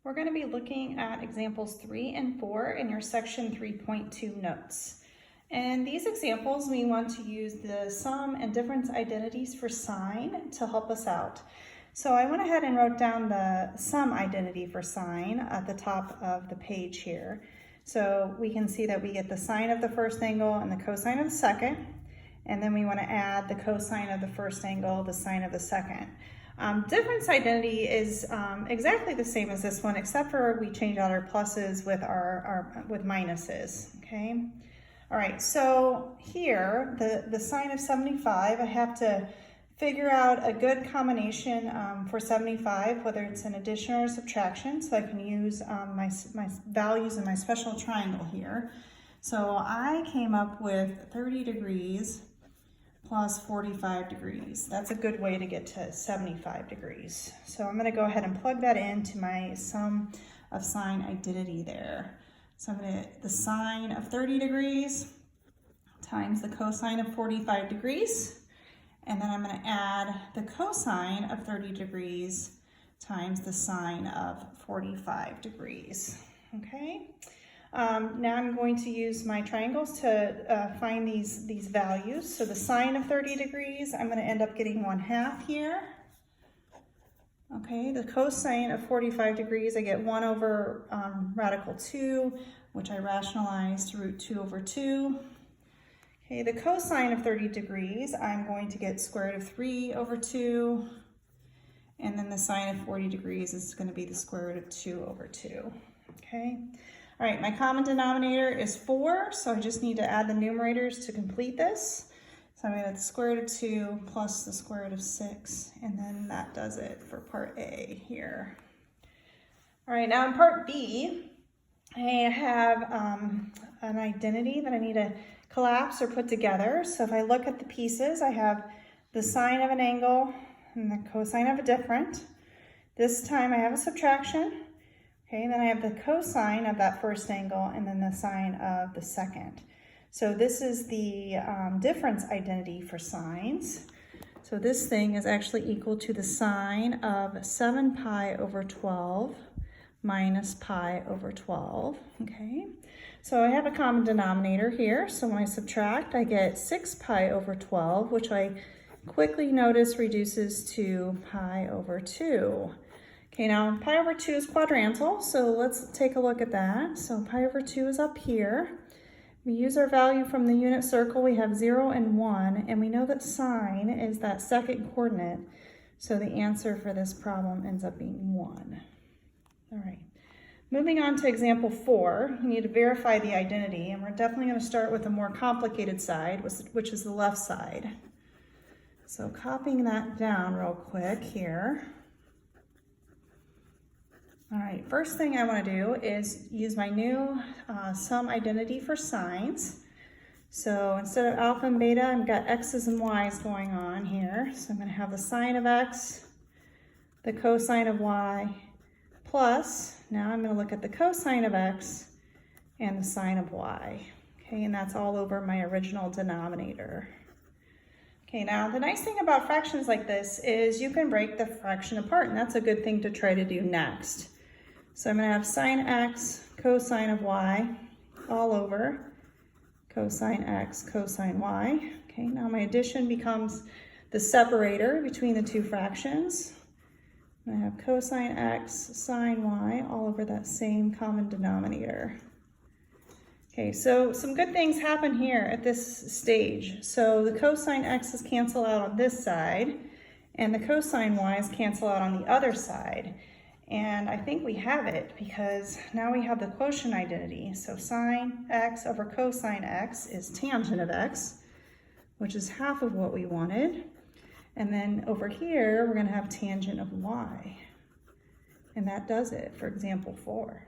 We're going to be looking at examples 3 and 4 in your section 3.2 notes. And these examples, we want to use the sum and difference identities for sine to help us out. So I went ahead and wrote down the sum identity for sine at the top of the page here. So we can see that we get the sine of the first angle and the cosine of the second. And then we want to add the cosine of the first angle, the sine of the second. Difference identity is exactly the same as this one, except for we change out our pluses with with minuses, okay? All right, so here, the sine of 75, I have to figure out a good combination for 75, whether it's an addition or subtraction, so I can use my values in my special triangle here. So I came up with 30 degrees plus 45 degrees. That's a good way to get to 75 degrees. So I'm going to go ahead and plug that into my sum of sine identity there. So I'm going to the sine of 30 degrees times the cosine of 45 degrees. And then I'm going to add the cosine of 30 degrees times the sine of 45 degrees. Okay? Now I'm going to use my triangles to find these values. So the sine of 30 degrees, I'm going to end up getting 1/2 here. Okay, the cosine of 45 degrees, I get 1 over radical 2, which I rationalize to root 2 over 2. Okay, the cosine of 30 degrees, I'm going to get square root of 3 over 2. And then the sine of 40 degrees is going to be the square root of 2 over 2. Okay. All right, my common denominator is 4, so I just need to add the numerators to complete this. So I'm going to add the square root of 2 plus the square root of 6, and then that does it for part A here. All right, now in part B, I have an identity that I need to collapse or put together. So if I look at the pieces, I have the sine of an angle and the cosine of a different. This time I have a subtraction. Okay, then I have the cosine of that first angle and then the sine of the second. So this is the difference identity for sines. So this thing is actually equal to the sine of 7 pi over 12 minus pi over 12, okay? So I have a common denominator here. So when I subtract, I get 6 pi over 12, which I quickly notice reduces to pi over 2. Okay, now pi over 2 is quadrantal, so let's take a look at that. So pi over 2 is up here. We use our value from the unit circle. We have 0 and 1, and we know that sine is that second coordinate. So the answer for this problem ends up being 1. All right, moving on to example 4, we need to verify the identity, and we're definitely going to start with the more complicated side, which is the left side. So copying that down real quick here. All right, first thing I want to do is use my new sum identity for sines. So instead of alpha and beta, I've got x's and y's going on here. So I'm going to have the sine of x, the cosine of y, plus, now I'm going to look at the cosine of x and the sine of y. Okay, and that's all over my original denominator. Okay, now the nice thing about fractions like this is you can break the fraction apart, and that's a good thing to try to do next. So I'm going to have sine x, cosine of y, all over cosine x, cosine y. Okay, now my addition becomes the separator between the two fractions. I have cosine x, sine y, all over that same common denominator. Okay, so some good things happen here at this stage. So the cosine x's cancel out on this side, and the cosine y's cancel out on the other side. And I think we have it because now we have the quotient identity. So sine x over cosine x is tangent of x, which is half of what we wanted. And then over here, we're going to have tangent of y. And that does it for example 4.